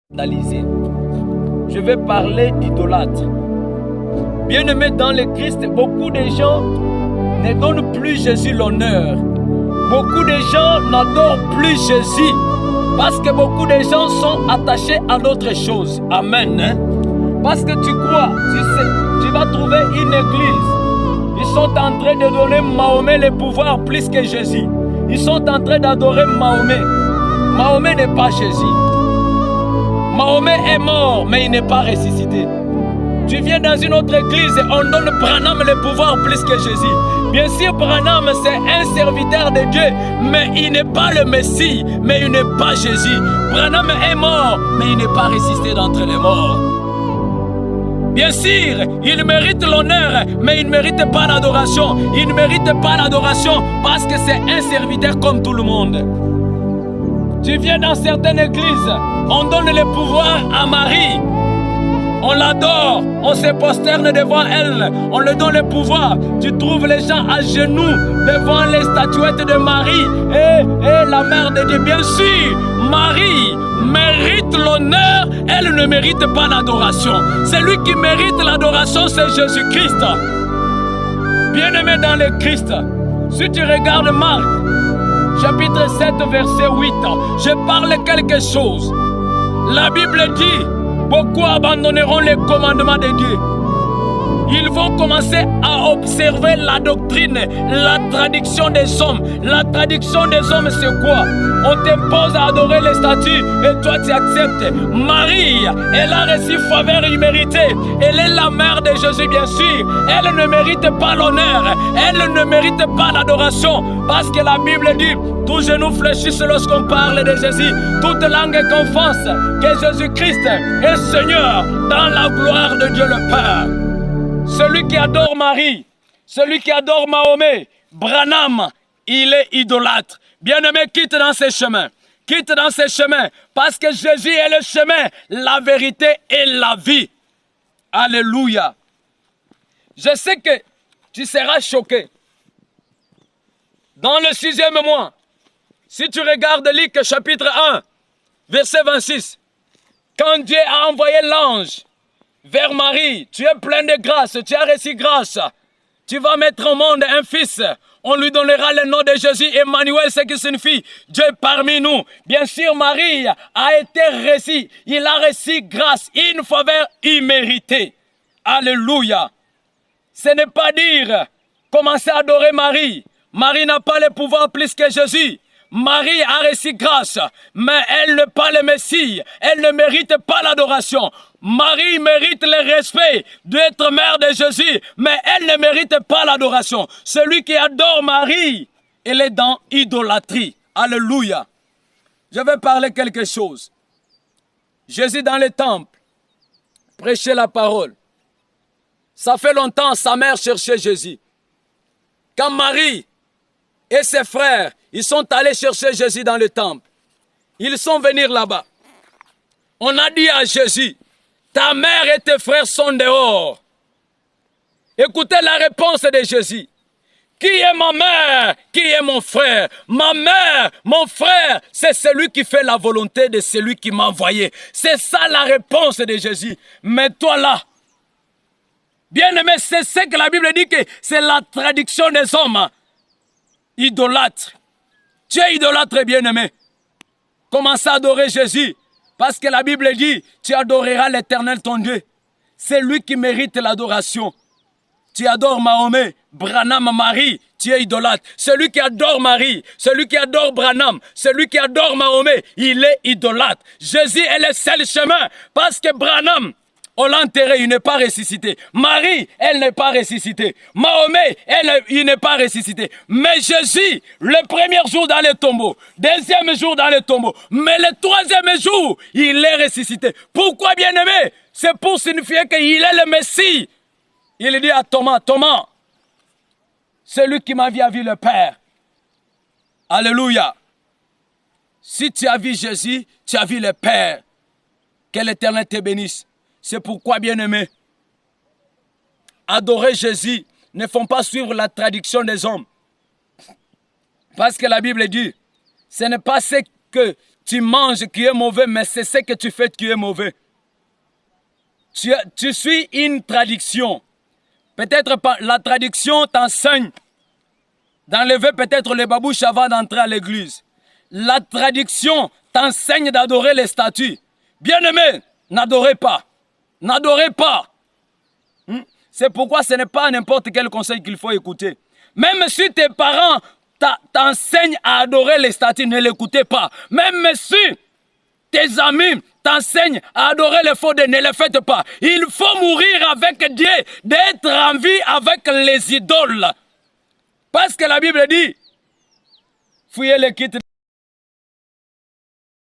Je vais parler d'idolâtre. Bien-aimés dans le Christ, beaucoup de gens ne donnent plus Jésus l'honneur. Beaucoup de gens n'adorent plus Jésus parce que beaucoup de gens sont attachés à d'autres choses. Amen. Hein? Parce que tu crois, tu sais, tu vas trouver une église. Ils sont en train de donner Mahomet le pouvoir plus que Jésus. Ils sont en train d'adorer Mahomet. Mahomet n'est pas Jésus. Mahomet est mort, mais il n'est pas ressuscité. Tu viens dans une autre église et on donne Branham le pouvoir plus que Jésus. Bien sûr, Branham, c'est un serviteur de Dieu, mais il n'est pas le Messie, mais il n'est pas Jésus. Branham est mort, mais il n'est pas ressuscité d'entre les morts. Bien sûr, il mérite l'honneur, mais il ne mérite pas l'adoration. Il ne mérite pas l'adoration parce que c'est un serviteur comme tout le monde. Tu viens dans certaines églises, on donne le pouvoir à Marie. On l'adore, on se prosterne devant elle, on lui donne le pouvoir. Tu trouves les gens à genoux devant les statuettes de Marie et la mère de Dieu. Bien sûr, Marie mérite l'honneur, elle ne mérite pas l'adoration. Celui qui mérite l'adoration, c'est Jésus-Christ. Bien-aimé dans le Christ, si tu regardes Marc, chapitre 7, verset 8, je parle quelque chose. La Bible dit, beaucoup abandonneront les commandements de Dieu. Ils vont commencer à observer la doctrine, la traduction des hommes. La traduction des hommes, c'est quoi? On t'impose à adorer les statues et toi tu acceptes. Marie, elle a reçu faveur imméritée. Elle est la mère de Jésus, bien sûr. Elle ne mérite pas l'honneur. Elle ne mérite pas l'adoration. Parce que la Bible dit, tous genoux fléchissent lorsqu'on parle de Jésus. Toute langue confesse que Jésus-Christ est Seigneur dans la gloire de Dieu le Père. Celui qui adore Marie, celui qui adore Mahomet, Branham, il est idolâtre. Bien-aimé, quitte dans ses chemins. Quitte dans ses chemins. Parce que Jésus est le chemin, la vérité et la vie. Alléluia. Je sais que tu seras choqué. Dans le 6e mois, si tu regardes Luc chapitre 1, verset 26, quand Dieu a envoyé l'ange vers Marie, tu es plein de grâce, tu as reçu grâce. Tu vas mettre au monde un fils. On lui donnera le nom de Jésus, Emmanuel, ce qui signifie Dieu parmi nous. Bien sûr, Marie a été reçue. Il a reçu grâce, une faveur imméritée. Alléluia. Ce n'est pas dire, commencer à adorer Marie. Marie n'a pas le pouvoir plus que Jésus. Marie a reçu grâce, mais elle n'est pas le Messie. Elle ne mérite pas l'adoration. Marie mérite le respect d'être mère de Jésus, mais elle ne mérite pas l'adoration. Celui qui adore Marie, elle est dans idolâtrie. Alléluia. Je vais parler quelque chose. Jésus dans le temple, prêchait la parole. Ça fait longtemps, sa mère cherchait Jésus. Quand Marie et ses frères, ils sont allés chercher Jésus dans le temple. Ils sont venus là-bas. On a dit à Jésus, ta mère et tes frères sont dehors. Écoutez la réponse de Jésus. Qui est ma mère? Qui est mon frère? Ma mère, mon frère, c'est celui qui fait la volonté de celui qui m'a envoyé. C'est ça la réponse de Jésus. Mets-toi là. Bien-aimé, c'est ce que la Bible dit que c'est la traduction des hommes. Idolâtre. Tu es idolâtre, bien-aimé. Commence à adorer Jésus. Parce que la Bible dit, tu adoreras l'Éternel ton Dieu. C'est lui qui mérite l'adoration. Tu adores Mahomet, Branham, Marie, tu es idolâtre. Celui qui adore Marie, celui qui adore Branham, celui qui adore Mahomet, il est idolâtre. Jésus est le seul chemin. Parce que Branham, on l'a enterré, il n'est pas ressuscité. Marie, elle n'est pas ressuscitée. Mahomet, il n'est pas ressuscité. Mais Jésus, le premier jour dans le tombeau, deuxième jour dans le tombeau, mais le troisième jour, il est ressuscité. Pourquoi, bien-aimé? C'est pour signifier qu'il est le Messie. Il dit à Thomas, Thomas, celui qui m'a vu a vu le Père. Alléluia. Si tu as vu Jésus, tu as vu le Père. Que l'Éternel te bénisse. C'est pourquoi, bien-aimé, adorer Jésus ne font pas suivre la traduction des hommes. Parce que la Bible dit, ce n'est pas ce que tu manges qui est mauvais, mais c'est ce que tu fais qui est mauvais. Tu suis une traduction. Peut-être la traduction t'enseigne d'enlever peut-être les babouches avant d'entrer à l'église. La traduction t'enseigne d'adorer les statues. Bien-aimé, n'adorez pas. N'adorez pas. C'est pourquoi ce n'est pas n'importe quel conseil qu'il faut écouter. Même si tes parents t'enseignent à adorer les statues, ne l'écoutez pas. Même si tes amis t'enseignent à adorer les faux dieux, ne les faites pas. Il faut mourir avec Dieu, d'être en vie avec les idoles. Parce que la Bible dit, fouillez les quittes.